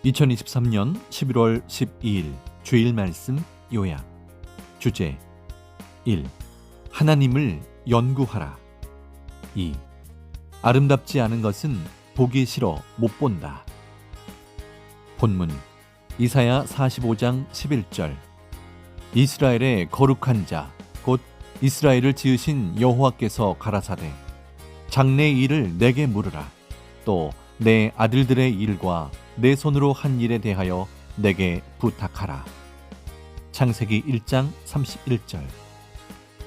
2023년 11월 12일 주일 말씀 요약. 주제 1. 하나님을 연구하라. 2. 아름답지 않은 것은 보기 싫어 못 본다. 본문 이사야 45장 11절. 이스라엘의 거룩한 자 곧 이스라엘을 지으신 여호와께서 가라사대 장래의 일을 내게 물으라. 또 내 아들들의 일과 내 손으로 한 일에 대하여 내게 부탁하라. 창세기 1장 31절.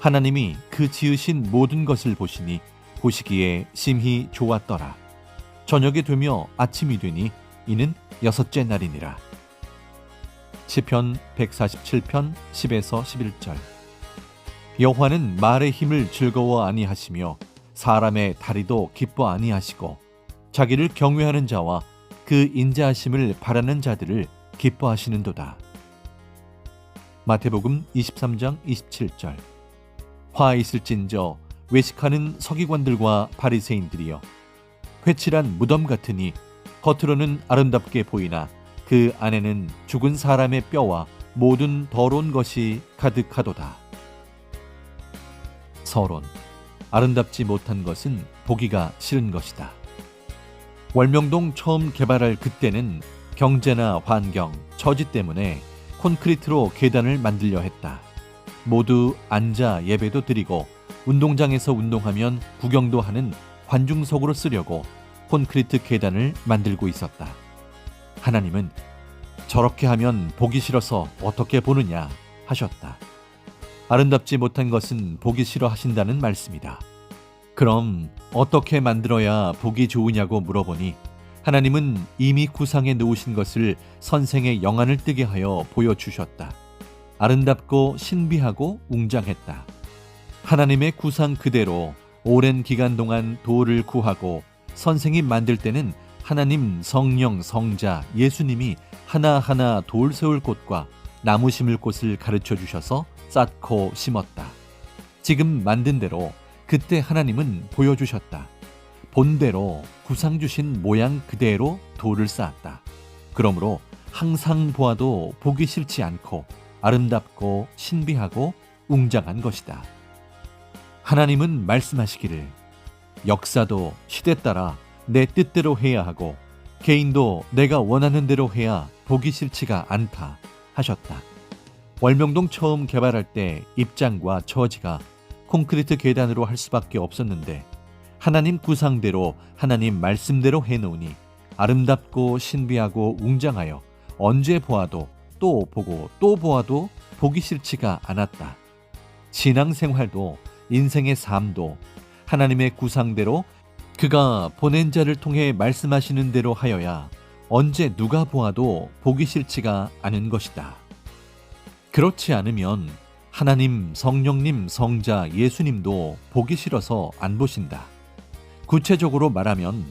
하나님이 그 지으신 모든 것을 보시니 보시기에 심히 좋았더라. 저녁이 되며 아침이 되니 이는 여섯째 날이니라. 시편 147편 10에서 11절. 여호와는 말의 힘을 즐거워 아니하시며 사람의 다리도 기뻐 아니하시고 자기를 경외하는 자와 그 인자하심을 바라는 자들을 기뻐하시는도다. 마태복음 23장 27절. 화 있을진저 외식하는 서기관들과 바리새인들이여, 회칠한 무덤 같으니 겉으로는 아름답게 보이나 그 안에는 죽은 사람의 뼈와 모든 더러운 것이 가득하도다. 서론. 아름답지 못한 것은 보기가 싫은 것이다. 월명동 처음 개발할 그때는 경제나 환경, 처지 때문에 콘크리트로 계단을 만들려 했다. 모두 앉아 예배도 드리고 운동장에서 운동하면 구경도 하는 관중석으로 쓰려고 콘크리트 계단을 만들고 있었다. 하나님은 저렇게 하면 보기 싫어서 어떻게 보느냐 하셨다. 아름답지 못한 것은 보기 싫어 하신다는 말씀이다. 그럼 어떻게 만들어야 보기 좋으냐고 물어보니 하나님은 이미 구상해 놓으신 것을 선생의 영안을 뜨게 하여 보여주셨다. 아름답고 신비하고 웅장했다. 하나님의 구상 그대로 오랜 기간 동안 도를 구하고 선생이 만들 때는 하나님, 성령, 성자, 예수님이 하나하나 돌 세울 곳과 나무 심을 곳을 가르쳐 주셔서 쌓고 심었다. 지금 만든 대로 그때 하나님은 보여주셨다. 본대로 구상 주신 모양 그대로 돌을 쌓았다. 그러므로 항상 보아도 보기 싫지 않고 아름답고 신비하고 웅장한 것이다. 하나님은 말씀하시기를 역사도 시대 따라 내 뜻대로 해야 하고 개인도 내가 원하는 대로 해야 보기 싫지가 않다 하셨다. 월명동 처음 개발할 때 입장과 처지가 콘크리트 계단으로 할 수밖에 없었는데 하나님 구상대로 하나님 말씀대로 해놓으니 아름답고 신비하고 웅장하여 언제 보아도 또 보고 또 보아도 보기 싫지가 않았다. 신앙생활도 인생의 삶도 하나님의 구상대로 그가 보낸 자를 통해 말씀하시는 대로 하여야 언제 누가 보아도 보기 싫지가 않은 것이다. 그렇지 않으면 하나님, 성령님, 성자, 예수님도 보기 싫어서 안 보신다. 구체적으로 말하면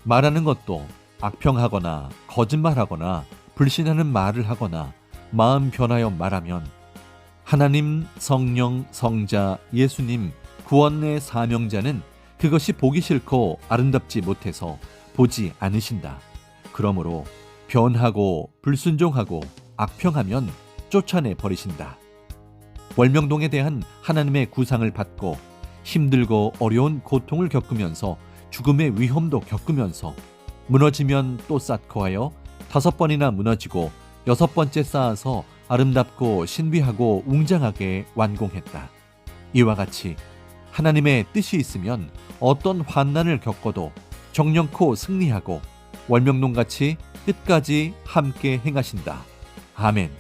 말하는 것도 악평하거나 거짓말하거나 불신하는 말을 하거나 마음 변하여 말하면 하나님, 성령, 성자, 예수님, 구원의 사명자는 그것이 보기 싫고 아름답지 못해서 보지 않으신다. 그러므로 변하고 불순종하고 악평하면 쫓아내 버리신다. 월명동에 대한 하나님의 구상을 받고 힘들고 어려운 고통을 겪으면서 죽음의 위험도 겪으면서 무너지면 또 쌓고 하여 5번이나 무너지고 6번째 쌓아서 아름답고 신비하고 웅장하게 완공했다. 이와 같이 하나님의 뜻이 있으면 어떤 환난을 겪어도 정령코 승리하고 월명동같이 끝까지 함께 행하신다. 아멘.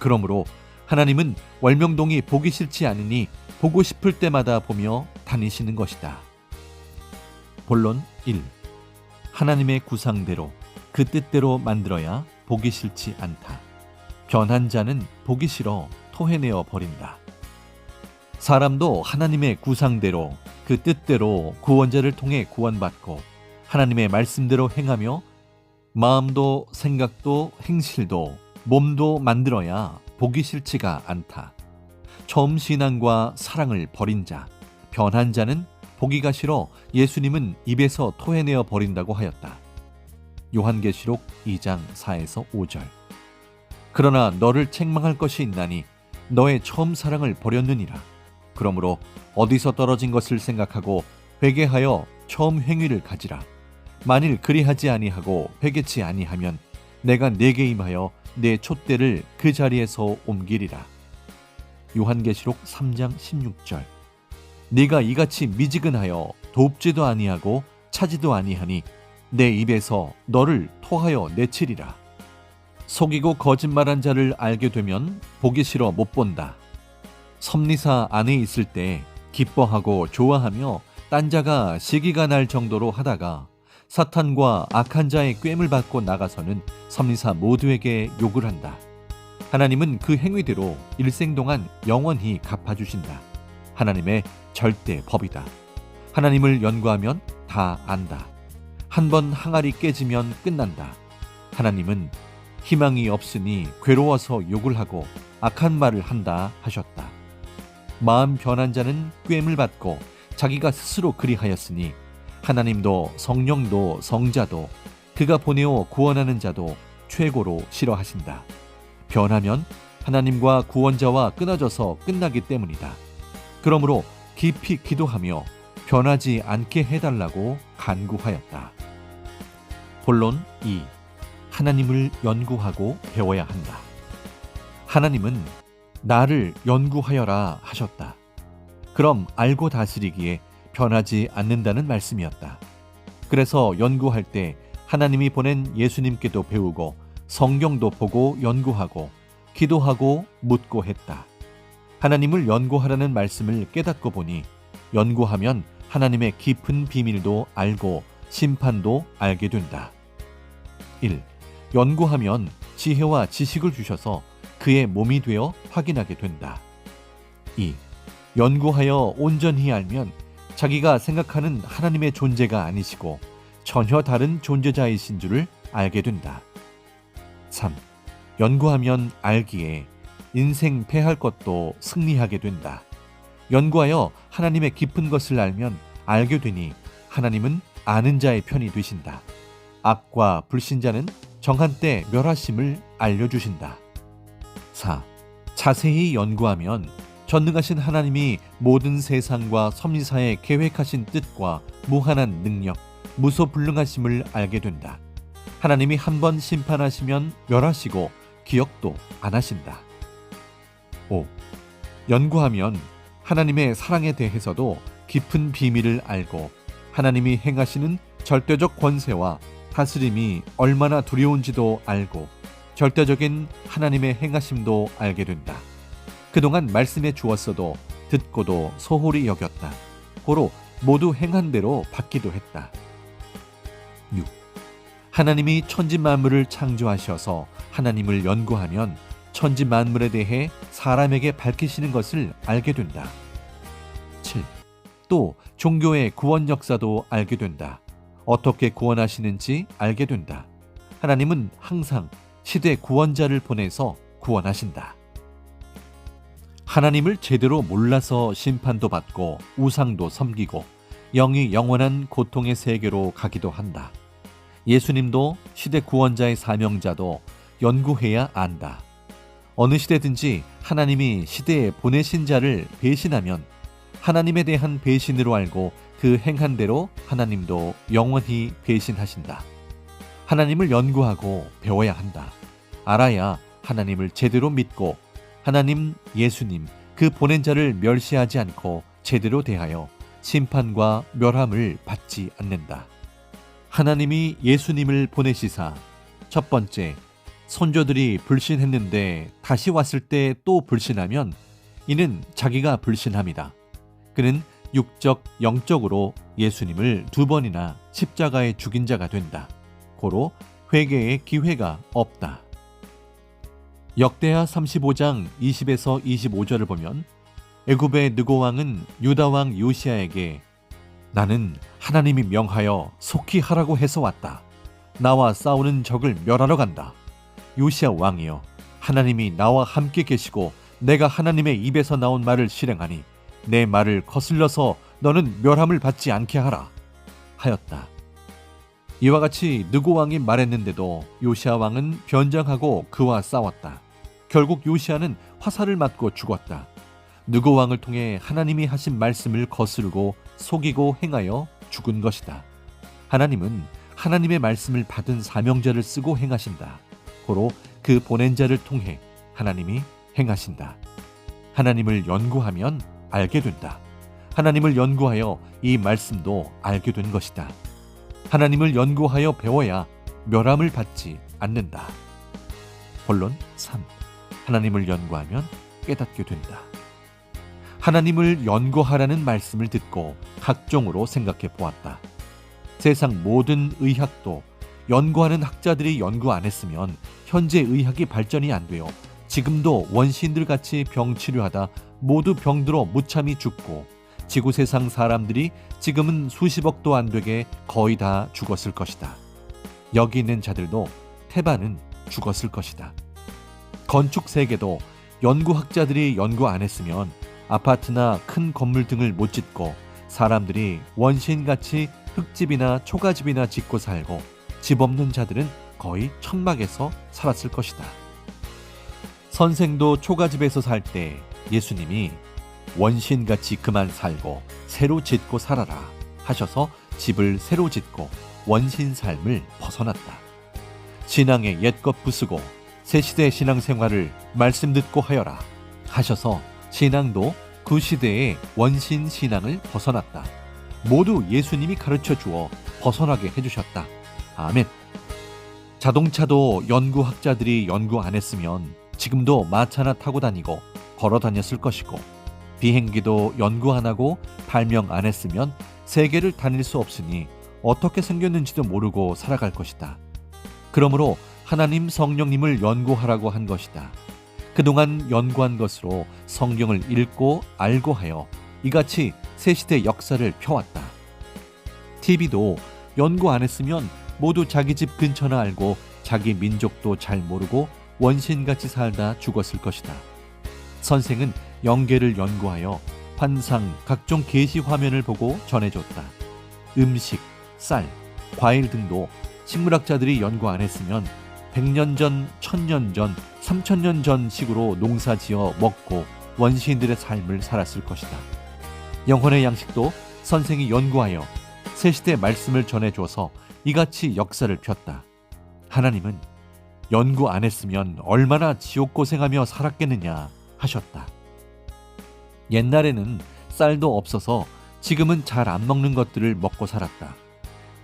그러므로 하나님은 월명동이 보기 싫지 않으니 보고 싶을 때마다 보며 다니시는 것이다. 본론 1. 하나님의 구상대로 그 뜻대로 만들어야 보기 싫지 않다. 변한 자는 보기 싫어 토해내어 버린다. 사람도 하나님의 구상대로 그 뜻대로 구원자를 통해 구원받고 하나님의 말씀대로 행하며 마음도 생각도 행실도 몸도 만들어야 보기 싫지가 않다. 처음 신앙과 사랑을 버린 자, 변한 자는 보기가 싫어 예수님은 입에서 토해내어 버린다고 하였다. 요한계시록 2장 4에서 5절. 그러나 너를 책망할 것이 있나니 너의 처음 사랑을 버렸느니라. 그러므로 어디서 떨어진 것을 생각하고 회개하여 처음 행위를 가지라. 만일 그리하지 아니하고 회개치 아니하면 내가 네게 임하여 내 촛대를 그 자리에서 옮기리라. 요한계시록 3장 16절. 네가 이같이 미지근하여 돕지도 아니하고 차지도 아니하니 내 입에서 너를 토하여 내치리라. 속이고 거짓말한 자를 알게 되면 보기 싫어 못 본다. 섭리사 안에 있을 때 기뻐하고 좋아하며 딴 자가 시기가 날 정도로 하다가 사탄과 악한 자의 꾀물 받고 나가서는 섭리사 모두에게 욕을 한다. 하나님은 그 행위대로 일생 동안 영원히 갚아주신다. 하나님의 절대 법이다. 하나님을 연구하면 다 안다. 한 번 항아리 깨지면 끝난다. 하나님은 희망이 없으니 괴로워서 욕을 하고 악한 말을 한다 하셨다. 마음 변한 자는 꾀물 받고 자기가 스스로 그리하였으니 하나님도 성령도 성자도 그가 보내어 구원하는 자도 최고로 싫어하신다. 변하면 하나님과 구원자와 끊어져서 끝나기 때문이다. 그러므로 깊이 기도하며 변하지 않게 해달라고 간구하였다. 본론 2. 하나님을 연구하고 배워야 한다. 하나님은 나를 연구하여라 하셨다. 그럼 알고 다스리기에 변하지 않는다는 말씀이었다. 그래서 연구할 때 하나님이 보낸 예수님께도 배우고 성경도 보고 연구하고 기도하고 묻고 했다. 하나님을 연구하라는 말씀을 깨닫고 보니 연구하면 하나님의 깊은 비밀도 알고 심판도 알게 된다. 1. 연구하면 지혜와 지식을 주셔서 그의 몸이 되어 확인하게 된다. 2. 연구하여 온전히 알면 자기가 생각하는 하나님의 존재가 아니시고 전혀 다른 존재자이신 줄을 알게 된다. 3. 연구하면 알기에 인생 패할 것도 승리하게 된다. 연구하여 하나님의 깊은 것을 알면 알게 되니 하나님은 아는 자의 편이 되신다. 악과 불신자는 정한 때 멸하심을 알려주신다. 4. 자세히 연구하면 전능하신 하나님이 모든 세상과 섭리사에 계획하신 뜻과 무한한 능력, 무소불능하심을 알게 된다. 하나님이 한 번 심판하시면 멸하시고 기억도 안 하신다. 5. 연구하면 하나님의 사랑에 대해서도 깊은 비밀을 알고 하나님이 행하시는 절대적 권세와 다스림이 얼마나 두려운지도 알고 절대적인 하나님의 행하심도 알게 된다. 그동안 말씀해 주었어도 듣고도 소홀히 여겼다. 고로 모두 행한 대로 받기도 했다. 6. 하나님이 천지 만물을 창조하셔서 하나님을 연구하면 천지 만물에 대해 사람에게 밝히시는 것을 알게 된다. 7. 또 종교의 구원 역사도 알게 된다. 어떻게 구원하시는지 알게 된다. 하나님은 항상 시대 구원자를 보내서 구원하신다. 하나님을 제대로 몰라서 심판도 받고 우상도 섬기고 영이 영원한 고통의 세계로 가기도 한다. 예수님도 시대 구원자의 사명자도 연구해야 안다. 어느 시대든지 하나님이 시대에 보내신 자를 배신하면 하나님에 대한 배신으로 알고 그 행한 대로 하나님도 영원히 배신하신다. 하나님을 연구하고 배워야 한다. 알아야 하나님을 제대로 믿고 하나님, 예수님, 그 보낸 자를 멸시하지 않고 제대로 대하여 심판과 멸함을 받지 않는다. 하나님이 예수님을 보내시사 첫 번째, 선조들이 불신했는데 다시 왔을 때 또 불신하면 이는 자기가 불신함이다. 그는 육적, 영적으로 예수님을 2번이나 십자가에 죽인 자가 된다. 고로 회개의 기회가 없다. 역대하 35장 20에서 25절을 보면 애굽의 느고 왕은 유다 왕 요시야에게 나는 하나님이 명하여 속히 하라고 해서 왔다. 나와 싸우는 적을 멸하러 간다. 요시야 왕이여, 하나님이 나와 함께 계시고 내가 하나님의 입에서 나온 말을 실행하니 내 말을 거슬러서 너는 멸함을 받지 않게 하라 하였다. 이와 같이 느고 왕이 말했는데도 요시야 왕은 변장하고 그와 싸웠다. 결국 요시야는 화살을 맞고 죽었다. 느고 왕을 통해 하나님이 하신 말씀을 거스르고 속이고 행하여 죽은 것이다. 하나님은 하나님의 말씀을 받은 사명자를 쓰고 행하신다. 고로 그 보낸 자를 통해 하나님이 행하신다. 하나님을 연구하면 알게 된다. 하나님을 연구하여 이 말씀도 알게 된 것이다. 하나님을 연구하여 배워야 멸함을 받지 않는다. 본론 3. 하나님을 연구하면 깨닫게 된다. 하나님을 연구하라는 말씀을 듣고 각종으로 생각해 보았다. 세상 모든 의학도 연구하는 학자들이 연구 안 했으면 현재 의학이 발전이 안 되어 지금도 원시인들 같이 병 치료하다 모두 병들어 무참히 죽고 지구 세상 사람들이 지금은 수십억도 안 되게 거의 다 죽었을 것이다. 여기 있는 자들도 태반은 죽었을 것이다. 건축 세계도 연구학자들이 연구 안 했으면 아파트나 큰 건물 등을 못 짓고 사람들이 원시인같이 흙집이나 초가집이나 짓고 살고 집 없는 자들은 거의 천막에서 살았을 것이다. 선생도 초가집에서 살 때 예수님이 원시인같이 그만 살고 새로 짓고 살아라 하셔서 집을 새로 짓고 원신 삶을 벗어났다. 신앙의 옛것 부수고 새 시대의 신앙생활을 말씀 듣고 하여라 하셔서 신앙도 그 시대의 원신 신앙을 벗어났다. 모두 예수님이 가르쳐 주어 벗어나게 해주셨다. 아멘. 자동차도 연구학자들이 연구 안 했으면 지금도 마차나 타고 다니고 걸어 다녔을 것이고 비행기도 연구 안 하고 발명 안 했으면 세계를 다닐 수 없으니 어떻게 생겼는지도 모르고 살아갈 것이다. 그러므로 하나님 성령님을 연구하라고 한 것이다. 그동안 연구한 것으로 성경을 읽고 알고 하여 이같이 새 시대 역사를 펴왔다. TV도 연구 안 했으면 모두 자기 집 근처나 알고 자기 민족도 잘 모르고 원신같이 살다 죽었을 것이다. 선생은 영계를 연구하여 환상, 각종 계시 화면을 보고 전해줬다. 음식, 쌀, 과일 등도 식물학자들이 연구 안 했으면 100년 전, 1000년 전, 3000년 전 식으로 농사지어 먹고 원시인들의 삶을 살았을 것이다. 영혼의 양식도 선생이 연구하여 새시대 말씀을 전해줘서 이같이 역사를 폈다. 하나님은 연구 안 했으면 얼마나 지옥 고생하며 살았겠느냐 하셨다. 옛날에는 쌀도 없어서 지금은 잘 안 먹는 것들을 먹고 살았다.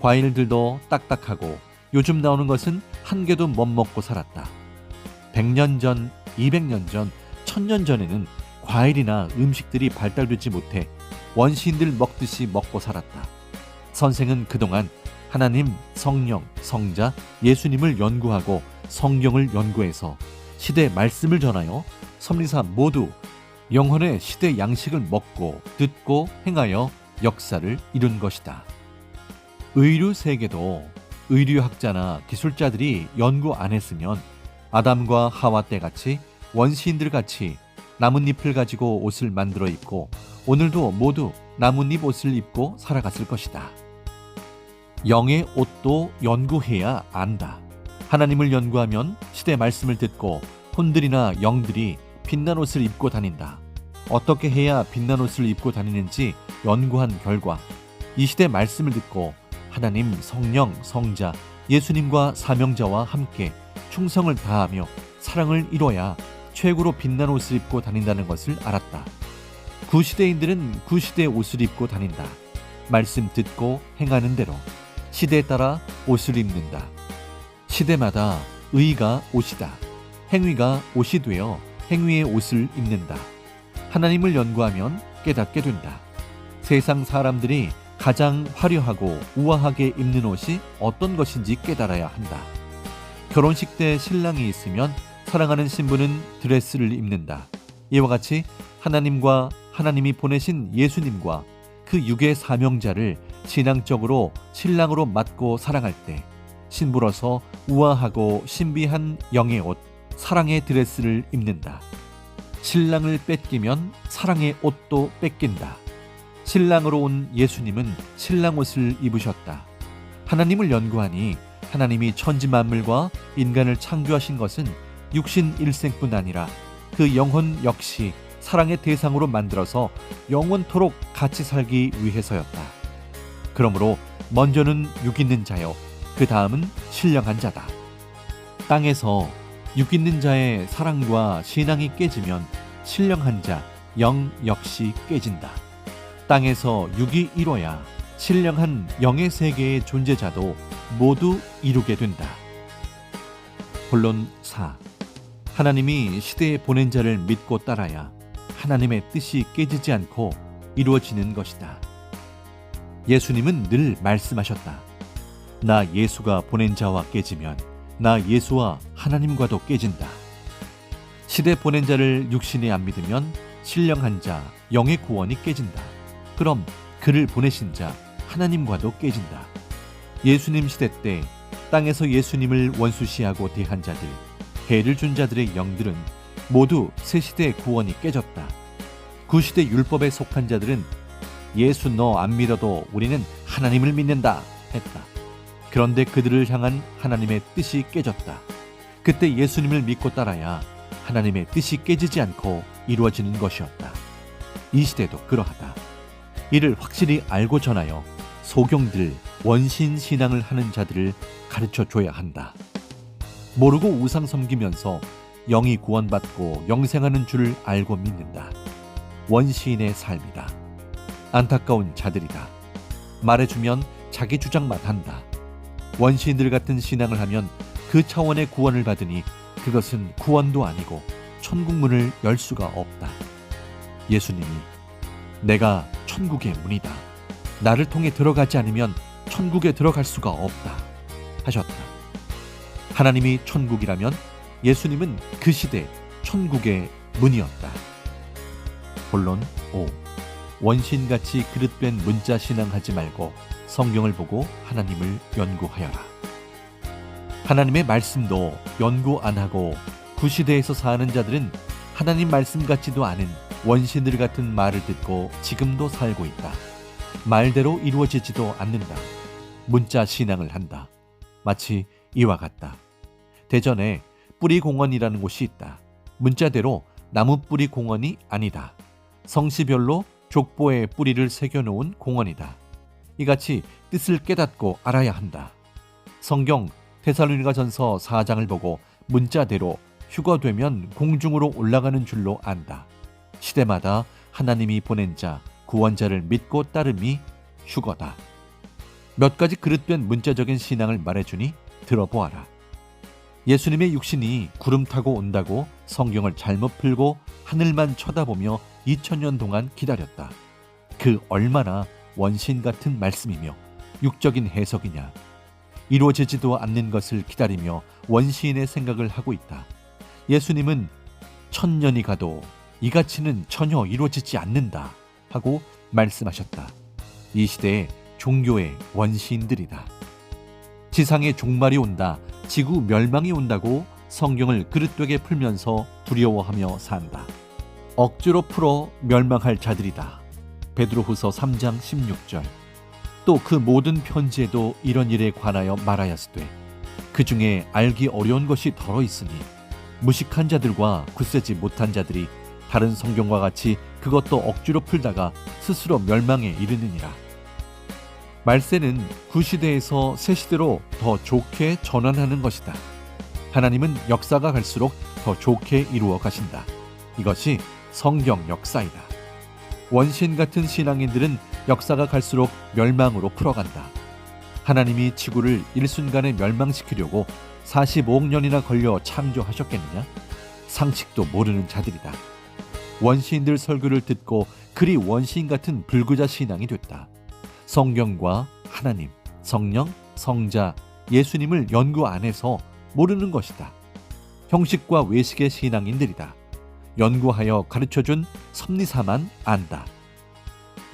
과일들도 딱딱하고 요즘 나오는 것은 한 개도 못 먹고 살았다. 100년 전, 200년 전, 1000년 전에는 과일이나 음식들이 발달되지 못해 원시인들 먹듯이 먹고 살았다. 선생은 그동안 하나님, 성령, 성자, 예수님을 연구하고 성경을 연구해서 시대 말씀을 전하여 섭리사 모두 영혼의 시대 양식을 먹고 듣고 행하여 역사를 이룬 것이다. 의류 세계도 의류학자나 기술자들이 연구 안 했으면 아담과 하와 때같이 원시인들 같이 나뭇잎을 가지고 옷을 만들어 입고 오늘도 모두 나뭇잎 옷을 입고 살아갔을 것이다. 영의 옷도 연구해야 안다. 하나님을 연구하면 시대 말씀을 듣고 혼들이나 영들이 빛난 옷을 입고 다닌다. 어떻게 해야 빛난 옷을 입고 다니는지 연구한 결과 이 시대 말씀을 듣고 하나님, 성령, 성자, 예수님과 사명자와 함께 충성을 다하며 사랑을 이뤄야 최고로 빛난 옷을 입고 다닌다는 것을 알았다. 구시대인들은 구시대의 옷을 입고 다닌다. 말씀 듣고 행하는 대로 시대에 따라 옷을 입는다. 시대마다 의가 옷이다. 행위가 옷이 되어 행위의 옷을 입는다. 하나님을 연구하면 깨닫게 된다. 세상 사람들이 가장 화려하고 우아하게 입는 옷이 어떤 것인지 깨달아야 한다. 결혼식 때 신랑이 있으면 사랑하는 신부는 드레스를 입는다. 이와 같이 하나님과 하나님이 보내신 예수님과 그 육의 사명자를 신앙적으로 신랑으로 맞고 사랑할 때 신부로서 우아하고 신비한 영의 옷, 사랑의 드레스를 입는다. 신랑을 뺏기면 사랑의 옷도 뺏긴다. 신랑으로 온 예수님은 신랑 옷을 입으셨다. 하나님을 연구하니 하나님이 천지 만물과 인간을 창조하신 것은 육신 일생뿐 아니라 그 영혼 역시 사랑의 대상으로 만들어서 영원토록 같이 살기 위해서였다. 그러므로 먼저는 육 있는 자요, 그 다음은 신령한 자다. 땅에서 육 있는 자의 사랑과 신앙이 깨지면 신령한 자, 영 역시 깨진다. 땅에서 육이 이뤄야 신령한 영의 세계의 존재자도 모두 이루게 된다. 본론 4. 하나님이 시대에 보낸 자를 믿고 따라야 하나님의 뜻이 깨지지 않고 이루어지는 것이다. 예수님은 늘 말씀하셨다. 나 예수가 보낸 자와 깨지면 나 예수와 하나님과도 깨진다. 시대 보낸 자를 육신에 안 믿으면 신령한 자, 영의 구원이 깨진다. 그럼 그를 보내신 자, 하나님과도 깨진다. 예수님 시대 때 땅에서 예수님을 원수시하고 대한 자들, 해를 준 자들의 영들은 모두 새 시대의 구원이 깨졌다. 구시대 율법에 속한 자들은 예수 너 안 믿어도 우리는 하나님을 믿는다 했다. 그런데 그들을 향한 하나님의 뜻이 깨졌다. 그때 예수님을 믿고 따라야 하나님의 뜻이 깨지지 않고 이루어지는 것이었다. 이 시대도 그러하다. 이를 확실히 알고 전하여 소경들, 원신 신앙을 하는 자들을 가르쳐 줘야 한다. 모르고 우상 섬기면서 영이 구원받고 영생하는 줄을 알고 믿는다. 원시인의 삶이다. 안타까운 자들이다. 말해주면 자기 주장만 한다. 원시인들 같은 신앙을 하면 그 차원의 구원을 받으니 그것은 구원도 아니고 천국문을 열 수가 없다. 예수님이 내가 천국의 문이다. 나를 통해 들어가지 않으면 천국에 들어갈 수가 없다 하셨다. 하나님이 천국이라면 예수님은 그 시대 천국의 문이었다. 본론 5. 원신같이 그릇된 문자 신앙하지 말고 성경을 보고 하나님을 연구하여라. 하나님의 말씀도 연구 안 하고 구시대에서 사는 자들은 하나님 말씀 같지도 않은 원신들 같은 말을 듣고 지금도 살고 있다. 말대로 이루어지지도 않는다. 문자 신앙을 한다. 마치 이와 같다. 대전에 뿌리공원이라는 곳이 있다. 문자대로 나무뿌리 공원이 아니다. 성씨별로 족보에 뿌리를 새겨놓은 공원이다. 이같이 뜻을 깨닫고 알아야 한다. 성경 데살로니가전서 4장을 보고 문자대로 휴거되면 공중으로 올라가는 줄로 안다. 시대마다 하나님이 보낸 자, 구원자를 믿고 따름이 휴거다. 몇 가지 그릇된 문자적인 신앙을 말해주니 들어보아라. 예수님의 육신이 구름 타고 온다고 성경을 잘못 풀고 하늘만 쳐다보며 2000년 동안 기다렸다. 그 얼마나 원신 같은 말씀이며 육적인 해석이냐. 이루어지지도 않는 것을 기다리며 원시인의 생각을 하고 있다. 예수님은 1000년이 가도 이 가치는 전혀 이루어지지 않는다 하고 말씀하셨다. 이 시대의 종교의 원시인들이다. 지상의 종말이 온다, 지구 멸망이 온다고 성경을 그릇되게 풀면서 두려워하며 산다. 억지로 풀어 멸망할 자들이다. 베드로후서 3장 16절. 또 그 모든 편지에도 이런 일에 관하여 말하였으되 그 중에 알기 어려운 것이 덜어 있으니 무식한 자들과 굳세지 못한 자들이 다른 성경과 같이 그것도 억지로 풀다가 스스로 멸망에 이르느니라. 말세는 구시대에서 새시대로 더 좋게 전환하는 것이다. 하나님은 역사가 갈수록 더 좋게 이루어 가신다. 이것이 성경 역사이다. 원신 같은 신앙인들은 역사가 갈수록 멸망으로 풀어간다. 하나님이 지구를 일순간에 멸망시키려고 45억 년이나 걸려 창조하셨겠느냐? 상식도 모르는 자들이다. 원시인들 설교를 듣고 그리 원시인 같은 불구자 신앙이 됐다. 성경과 하나님, 성령, 성자, 예수님을 연구 안 해서 모르는 것이다. 형식과 외식의 신앙인들이다. 연구하여 가르쳐준 섭리사만 안다.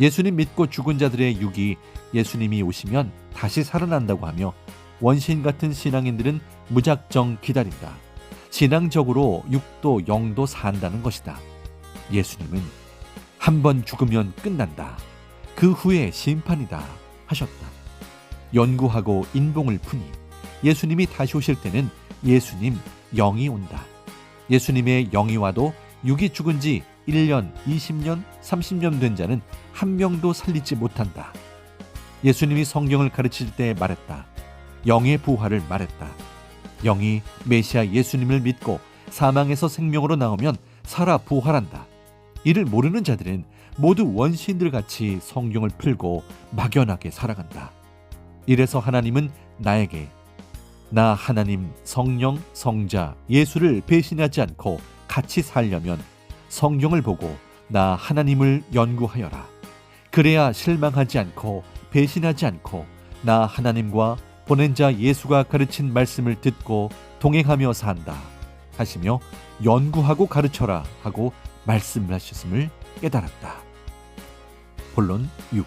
예수님 믿고 죽은 자들의 육이 예수님이 오시면 다시 살아난다고 하며 원신 같은 신앙인들은 무작정 기다린다. 신앙적으로 육도 영도 산다는 것이다. 예수님은 한 번 죽으면 끝난다. 그 후에 심판이다 하셨다. 연구하고 인봉을 푸니 예수님이 다시 오실 때는 예수님 영이 온다. 예수님의 영이 와도 육이 죽은 지 1년, 20년, 30년 된 자는 한 명도 살리지 못한다. 예수님이 성경을 가르칠 때 말했다. 영의 부활을 말했다. 영이 메시아 예수님을 믿고 사망에서 생명으로 나오면 살아 부활한다. 이를 모르는 자들은 모두 원시인들 같이 성경을 풀고 막연하게 살아간다. 이래서 하나님은 나에게 나 하나님 성령 성자 예수를 배신하지 않고 같이 살려면 성경을 보고 나 하나님을 연구하여라. 그래야 실망하지 않고 배신하지 않고 나 하나님과 보낸 자 예수가 가르친 말씀을 듣고 동행하며 산다 하시며 연구하고 가르쳐라 하고 말씀하셨음을 깨달았다. 본론 6.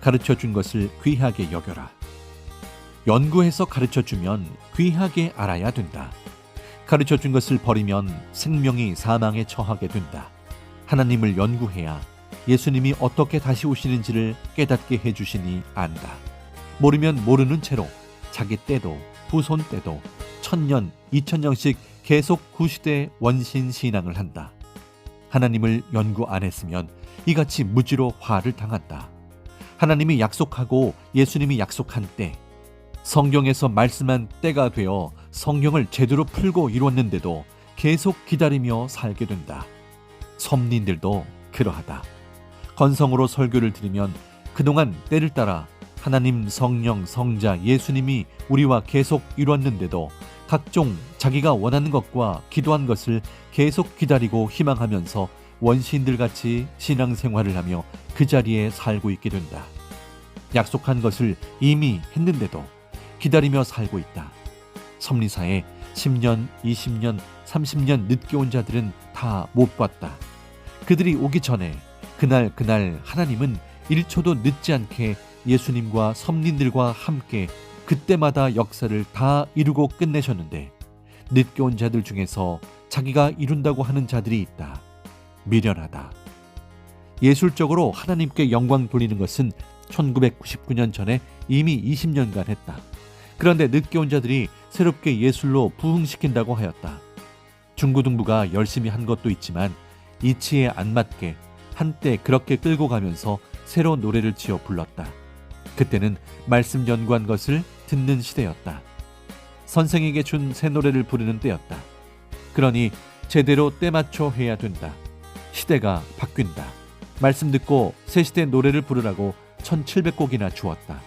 가르쳐 준 것을 귀하게 여겨라. 연구해서 가르쳐 주면 귀하게 알아야 된다. 가르쳐 준 것을 버리면 생명이 사망에 처하게 된다. 하나님을 연구해야 예수님이 어떻게 다시 오시는지를 깨닫게 해주시니 안다. 모르면 모르는 채로 자기 때도 후손 때도 1000년, 2000년씩 계속 구시대 원신 신앙을 한다. 하나님을 연구 안 했으면 이같이 무지로 화를 당한다. 하나님이 약속하고 예수님이 약속한 때, 성경에서 말씀한 때가 되어 성경을 제대로 풀고 이뤘는데도 계속 기다리며 살게 된다. 섭리인들도 그러하다. 건성으로 설교를 들으면 그동안 때를 따라 하나님 성령 성자 예수님이 우리와 계속 이뤘는데도 각종 자기가 원하는 것과 기도한 것을 계속 기다리고 희망하면서 원시인들같이 신앙생활을 하며 그 자리에 살고 있게 된다. 약속한 것을 이미 했는데도 기다리며 살고 있다. 섭리사에 10년, 20년, 30년 늦게 온 자들은 다 못 봤다. 그들이 오기 전에 그날 하나님은 1초도 늦지 않게 예수님과 섭리인들과 함께 그때마다 역사를 다 이루고 끝내셨는데 늦게 온 자들 중에서 자기가 이룬다고 하는 자들이 있다. 미련하다. 예술적으로 하나님께 영광 돌리는 것은 1999년 전에 이미 20년간 했다. 그런데 늦게 온 자들이 새롭게 예술로 부흥시킨다고 하였다. 중고등부가 열심히 한 것도 있지만 이치에 안 맞게 한때 그렇게 끌고 가면서 새로운 노래를 지어 불렀다. 그때는 말씀 연구한 것을 듣는 시대였다. 선생에게 준 새 노래를 부르는 때였다. 그러니 제대로 때 맞춰 해야 된다. 시대가 바뀐다. 말씀 듣고 새 시대 노래를 부르라고 1700곡이나 주었다.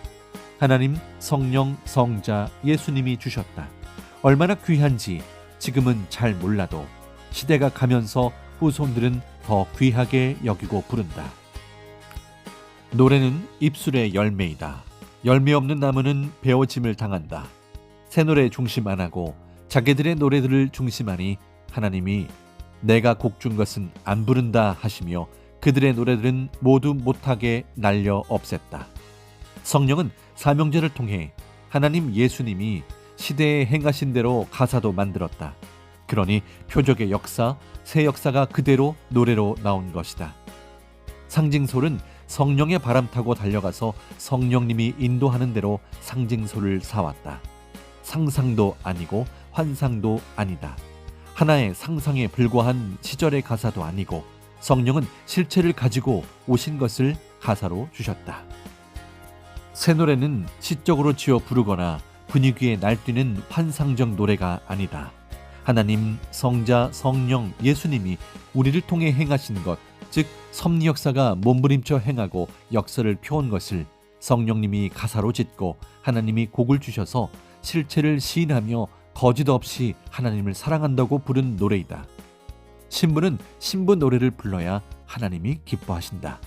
하나님, 성령, 성자, 예수님이 주셨다. 얼마나 귀한지 지금은 잘 몰라도 시대가 가면서 후손들은 더 귀하게 여기고 부른다. 노래는 입술의 열매이다. 열매 없는 나무는 베어짐을 당한다. 새 노래 중심 안 하고 자기들의 노래들을 중심하니 하나님이 내가 곡 준 것은 안 부른다 하시며 그들의 노래들은 모두 못하게 날려 없앴다. 성령은 사명자를 통해 하나님 예수님이 시대에 행하신 대로 가사도 만들었다. 그러니 표적의 역사, 새 역사가 그대로 노래로 나온 것이다. 상징솔은 성령의 바람 타고 달려가서 성령님이 인도하는 대로 상징소를 사왔다. 상상도 아니고 환상도 아니다. 하나의 상상에 불과한 시절의 가사도 아니고 성령은 실체를 가지고 오신 것을 가사로 주셨다. 새 노래는 시적으로 지어 부르거나 분위기에 날뛰는 환상적 노래가 아니다. 하나님, 성자, 성령, 예수님이 우리를 통해 행하신 것, 즉 섭리 역사가 몸부림쳐 행하고 역사를 펴온 것을 성령님이 가사로 짓고 하나님이 곡을 주셔서 실체를 시인하며 거짓 없이 하나님을 사랑한다고 부른 노래이다. 신부는 신부 노래를 불러야 하나님이 기뻐하신다.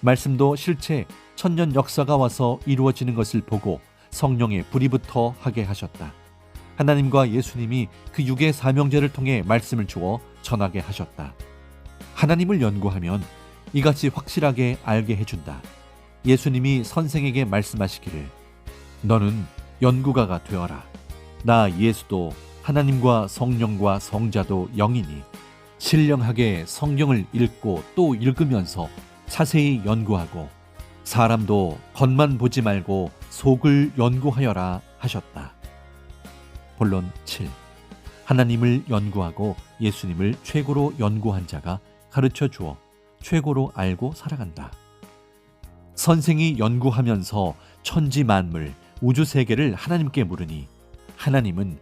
말씀도 실체 천년 역사가 와서 이루어지는 것을 보고 성령의 불이 붙어 하게 하셨다. 하나님과 예수님이 그 육의 사명자를 통해 말씀을 주어 전하게 하셨다. 하나님을 연구하면 이같이 확실하게 알게 해준다. 예수님이 선생에게 말씀하시기를 너는 연구가가 되어라. 나 예수도 하나님과 성령과 성자도 영이니 신령하게 성경을 읽고 또 읽으면서 자세히 연구하고 사람도 겉만 보지 말고 속을 연구하여라 하셨다. 본론 7. 하나님을 연구하고 예수님을 최고로 연구한 자가 가르쳐 주어 최고로 알고 살아간다. 선생이 연구하면서 천지 만물, 우주 세계를 하나님께 물으니 하나님은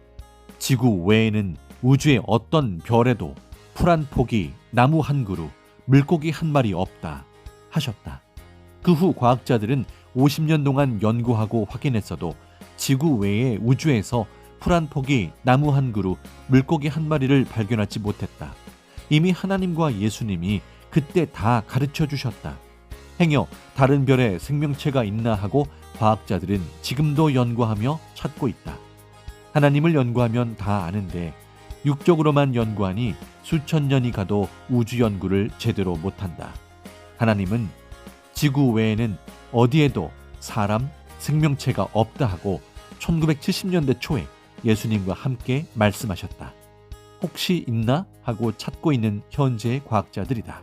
지구 외에는 우주의 어떤 별에도 풀 한 포기, 나무 한 그루, 물고기 한 마리 없다 하셨다. 그 후 과학자들은 50년 동안 연구하고 확인했어도 지구 외의 우주에서 풀 한 포기, 나무 한 그루, 물고기 한 마리를 발견하지 못했다. 이미 하나님과 예수님이 그때 다 가르쳐 주셨다. 행여 다른 별에 생명체가 있나 하고 과학자들은 지금도 연구하며 찾고 있다. 하나님을 연구하면 다 아는데 육적으로만 연구하니 수천 년이 가도 우주 연구를 제대로 못한다. 하나님은 지구 외에는 어디에도 사람, 생명체가 없다 하고 1970년대 초에 예수님과 함께 말씀하셨다. 혹시 있나 하고 찾고 있는 현재의 과학자들이다.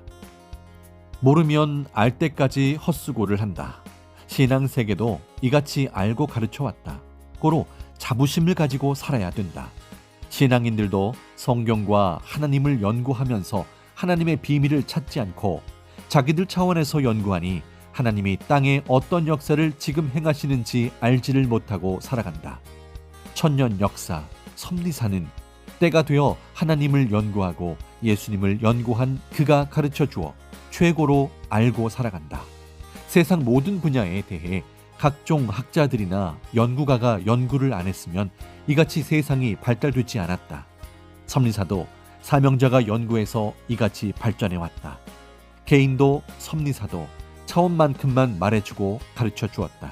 모르면 알 때까지 헛수고를 한다. 신앙세계도 이같이 알고 가르쳐왔다. 고로 자부심을 가지고 살아야 된다. 신앙인들도 성경과 하나님을 연구하면서 하나님의 비밀을 찾지 않고 자기들 차원에서 연구하니 하나님이 땅에 어떤 역사를 지금 행하시는지 알지를 못하고 살아간다. 천년 역사, 섭리사는 때가 되어 하나님을 연구하고 예수님을 연구한 그가 가르쳐 주어 최고로 알고 살아간다. 세상 모든 분야에 대해 각종 학자들이나 연구가가 연구를 안 했으면 이같이 세상이 발달되지 않았다. 섭리사도 사명자가 연구해서 이같이 발전해왔다. 개인도 섭리사도 차원만큼만 말해주고 가르쳐 주었다.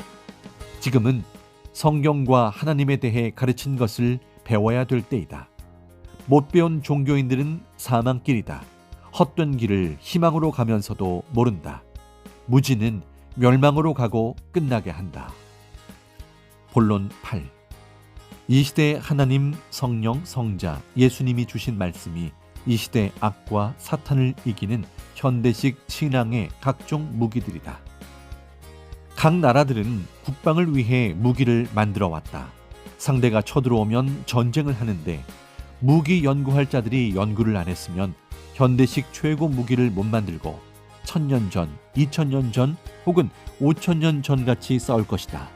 지금은 성경과 하나님에 대해 가르친 것을 배워야 될 때이다. 못 배운 종교인들은 사망길이다. 헛된 길을 희망으로 가면서도 모른다. 무지는 멸망으로 가고 끝나게 한다. 본론 8. 이 시대의 하나님, 성령, 성자, 예수님이 주신 말씀이 이 시대의 악과 사탄을 이기는 현대식 신앙의 각종 무기들이다. 각 나라들은 국방을 위해 무기를 만들어 왔다. 상대가 쳐들어오면 전쟁을 하는데 무기 연구할 자들이 연구를 안 했으면 현대식 최고 무기를 못 만들고 1000년 전, 2000년 전 혹은 5000년 전 같이 싸울 것이다.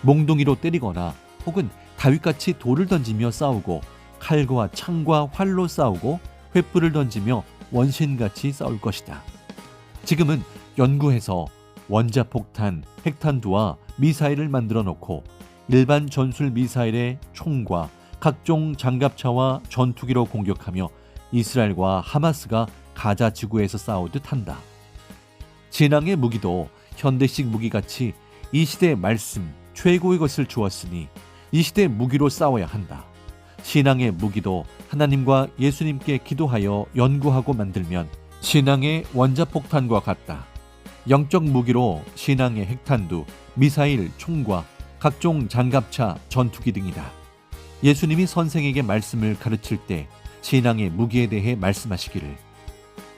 몽둥이로 때리거나 혹은 다윗같이 돌을 던지며 싸우고 칼과 창과 활로 싸우고 횃불을 던지며 원신같이 싸울 것이다. 지금은 연구해서 원자폭탄, 핵탄두와 미사일을 만들어 놓고 일반 전술 미사일의 총과 각종 장갑차와 전투기로 공격하며 이스라엘과 하마스가 가자 지구에서 싸우듯 한다. 신앙의 무기도 현대식 무기같이 이 시대의 말씀, 최고의 것을 주었으니 이 시대의 무기로 싸워야 한다. 신앙의 무기도 하나님과 예수님께 기도하여 연구하고 만들면 신앙의 원자폭탄과 같다. 영적 무기로 신앙의 핵탄두, 미사일, 총과 각종 장갑차, 전투기 등이다. 예수님이 선생에게 말씀을 가르칠 때 신앙의 무기에 대해 말씀하시기를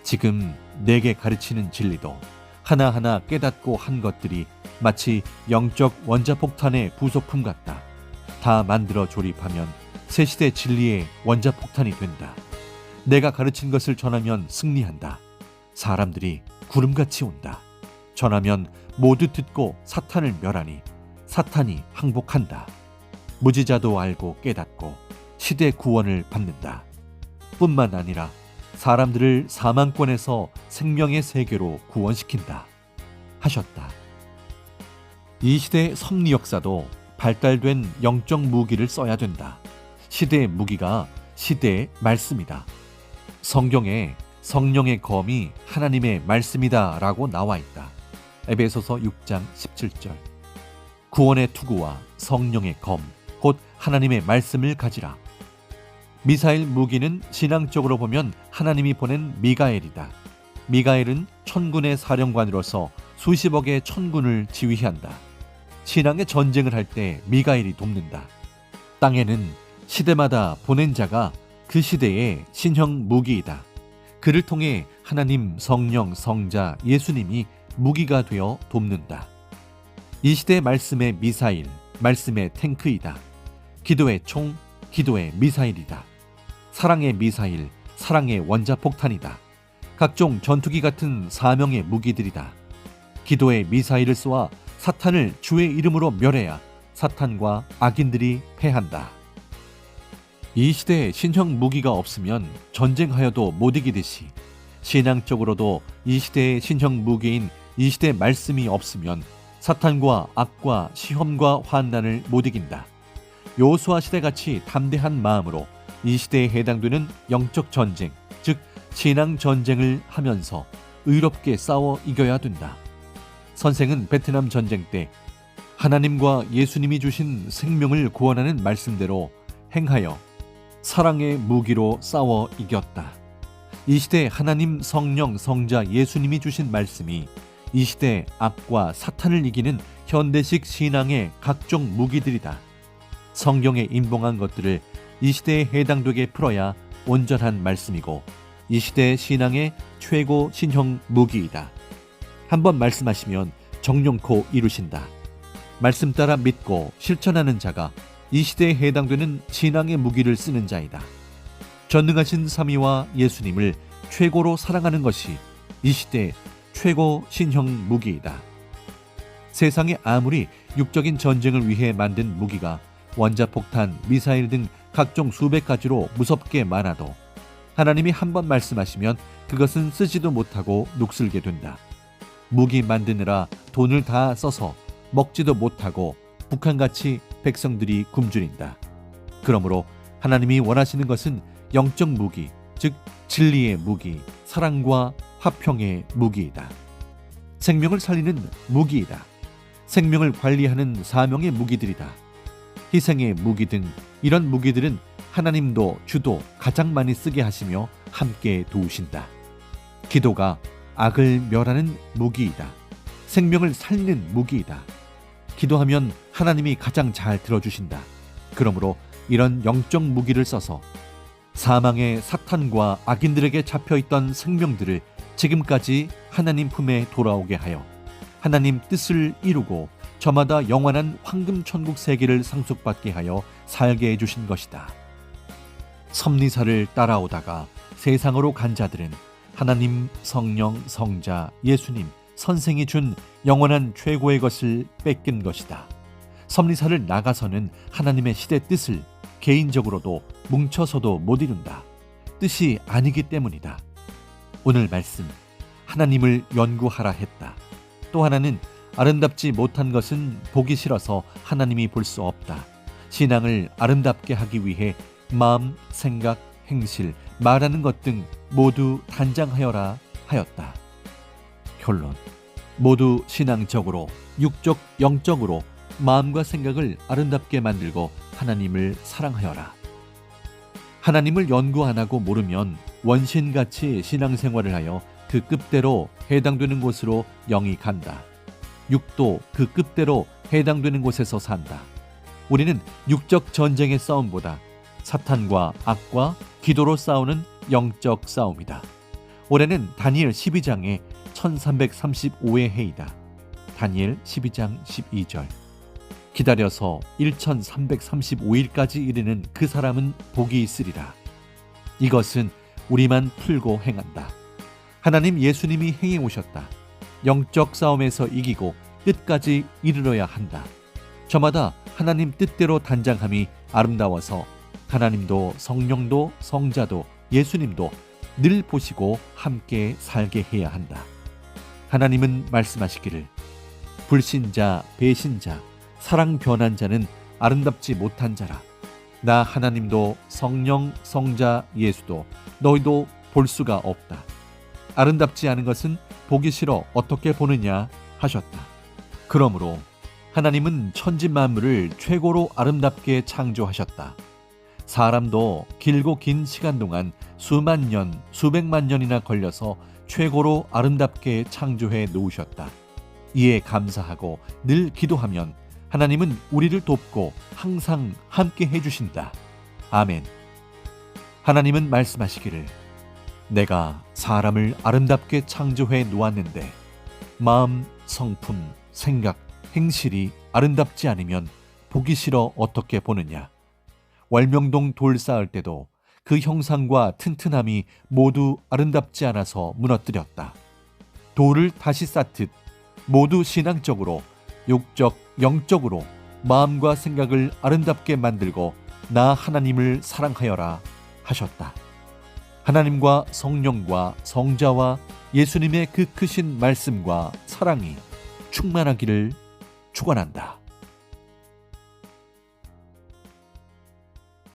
지금 내게 가르치는 진리도 하나하나 깨닫고 한 것들이 마치 영적 원자폭탄의 부속품 같다. 다 만들어 조립하면 새시대 진리의 원자폭탄이 된다. 내가 가르친 것을 전하면 승리한다. 사람들이 구름같이 온다. 전하면 모두 듣고 사탄을 멸하니 사탄이 항복한다. 무지자도 알고 깨닫고 시대 구원을 받는다. 뿐만 아니라 사람들을 사망권에서 생명의 세계로 구원시킨다. 하셨다. 이 시대의 섭리 역사도 발달된 영적 무기를 써야 된다. 시대의 무기가 시대의 말씀이다. 성경에 성령의 검이 하나님의 말씀이다 라고 나와 있다. 에베소서 6장 17절. 구원의 투구와 성령의 검, 곧 하나님의 말씀을 가지라. 미사일 무기는 신앙적으로 보면 하나님이 보낸 미가엘이다. 미가엘은 천군의 사령관으로서 수십억의 천군을 지휘한다. 신앙의 전쟁을 할 때 미가엘이 돕는다. 땅에는 시대마다 보낸 자가 그 시대의 신형 무기이다. 그를 통해 하나님, 성령, 성자, 예수님이 무기가 되어 돕는다. 이 시대의 말씀의 미사일, 말씀의 탱크이다. 기도의 총, 기도의 미사일이다. 사랑의 미사일, 사랑의 원자폭탄이다. 각종 전투기 같은 사명의 무기들이다. 기도의 미사일을 쏘아 사탄을 주의 이름으로 멸해야 사탄과 악인들이 패한다. 이 시대에 신형 무기가 없으면 전쟁하여도 못 이기듯이 신앙적으로도 이 시대의 신형 무기인 이 시대의 말씀이 없으면 사탄과 악과 시험과 환난을 못 이긴다. 여호수아 시대같이 담대한 마음으로 이 시대에 해당되는 영적 전쟁, 즉 신앙 전쟁을 하면서 의롭게 싸워 이겨야 된다. 선생은 베트남 전쟁 때 하나님과 예수님이 주신 생명을 구원하는 말씀대로 행하여 사랑의 무기로 싸워 이겼다. 이 시대 하나님, 성령, 성자 예수님이 주신 말씀이 이 시대 악과 사탄을 이기는 현대식 신앙의 각종 무기들이다. 성경에 인봉한 것들을 이 시대에 해당되게 풀어야 온전한 말씀이고 이 시대의 신앙의 최고 신형 무기이다. 한번 말씀하시면 정령코 이루신다. 말씀 따라 믿고 실천하는 자가 이 시대에 해당되는 신앙의 무기를 쓰는 자이다. 전능하신 삼위와 예수님을 최고로 사랑하는 것이 이 시대의 최고 신형 무기이다. 세상에 아무리 육적인 전쟁을 위해 만든 무기가 원자폭탄, 미사일 등 각종 수백 가지로 무섭게 많아도 하나님이 한번 말씀하시면 그것은 쓰지도 못하고 녹슬게 된다. 무기 만드느라 돈을 다 써서 먹지도 못하고 북한같이 백성들이 굶주린다. 그러므로 하나님이 원하시는 것은 영적 무기, 즉 진리의 무기, 사랑과 화평의 무기이다. 생명을 살리는 무기이다. 생명을 관리하는 사명의 무기들이다. 희생의 무기 등 이런 무기들은 하나님도 주도 가장 많이 쓰게 하시며 함께 도우신다. 기도가 악을 멸하는 무기이다. 생명을 살리는 무기이다. 기도하면 하나님이 가장 잘 들어주신다. 그러므로 이런 영적 무기를 써서 사망의 사탄과 악인들에게 잡혀있던 생명들을 지금까지 하나님 품에 돌아오게 하여 하나님 뜻을 이루고 저마다 영원한 황금천국 세계를 상속받게 하여 살게 해주신 것이다. 섭리사를 따라오다가 세상으로 간 자들은 하나님, 성령, 성자, 예수님, 선생이 준 영원한 최고의 것을 뺏긴 것이다. 섭리사를 나가서는 하나님의 시대 뜻을 개인적으로도 뭉쳐서도 못 이룬다. 뜻이 아니기 때문이다. 오늘 말씀, 하나님을 연구하라 했다. 또 하나는 아름답지 못한 것은 보기 싫어서 하나님이 볼 수 없다. 신앙을 아름답게 하기 위해 마음, 생각, 행실, 말하는 것 등 모두 단장하여라 하였다. 결론, 모두 신앙적으로, 육적, 영적으로 마음과 생각을 아름답게 만들고 하나님을 사랑하여라. 하나님을 연구 안 하고 모르면 원신같이 신앙생활을 하여 그 급대로 해당되는 곳으로 영이 간다. 육도 그 급대로 해당되는 곳에서 산다. 우리는 육적 전쟁의 싸움보다 사탄과 악과 기도로 싸우는 영적 싸움이다. 올해는 다니엘 12장의 1335의 해이다. 다니엘 12장 12절. 기다려서 1335일까지 이르는 그 사람은 복이 있으리라. 이것은 우리만 풀고 행한다. 하나님 예수님이 행해 오셨다. 영적 싸움에서 이기고 끝까지 이르러야 한다. 저마다 하나님 뜻대로 단장함이 아름다워서 하나님도 성령도 성자도 예수님도 늘 보시고 함께 살게 해야 한다. 하나님은 말씀하시기를 불신자, 배신자, 사랑 변한 자는 아름답지 못한 자라. 나 하나님도 성령, 성자, 예수도 너희도 볼 수가 없다. 아름답지 않은 것은 보기 싫어 어떻게 보느냐 하셨다. 그러므로 하나님은 천지 만물을 최고로 아름답게 창조하셨다. 사람도 길고 긴 시간 동안 수만 년, 수백만 년이나 걸려서 최고로 아름답게 창조해 놓으셨다. 이에 감사하고 늘 기도하면 하나님은 우리를 돕고 항상 함께 해주신다. 아멘. 하나님은 말씀하시기를 내가 사람을 아름답게 창조해 놓았는데 마음, 성품, 생각, 행실이 아름답지 않으면 보기 싫어 어떻게 보느냐. 월명동 돌 쌓을 때도 그 형상과 튼튼함이 모두 아름답지 않아서 무너뜨렸다. 돌을 다시 쌓듯 모두 신앙적으로, 육적, 영적으로 마음과 생각을 아름답게 만들고 나 하나님을 사랑하여라 하셨다. 하나님과 성령과 성자와 예수님의 그 크신 말씀과 사랑이 충만하기를 축원한다.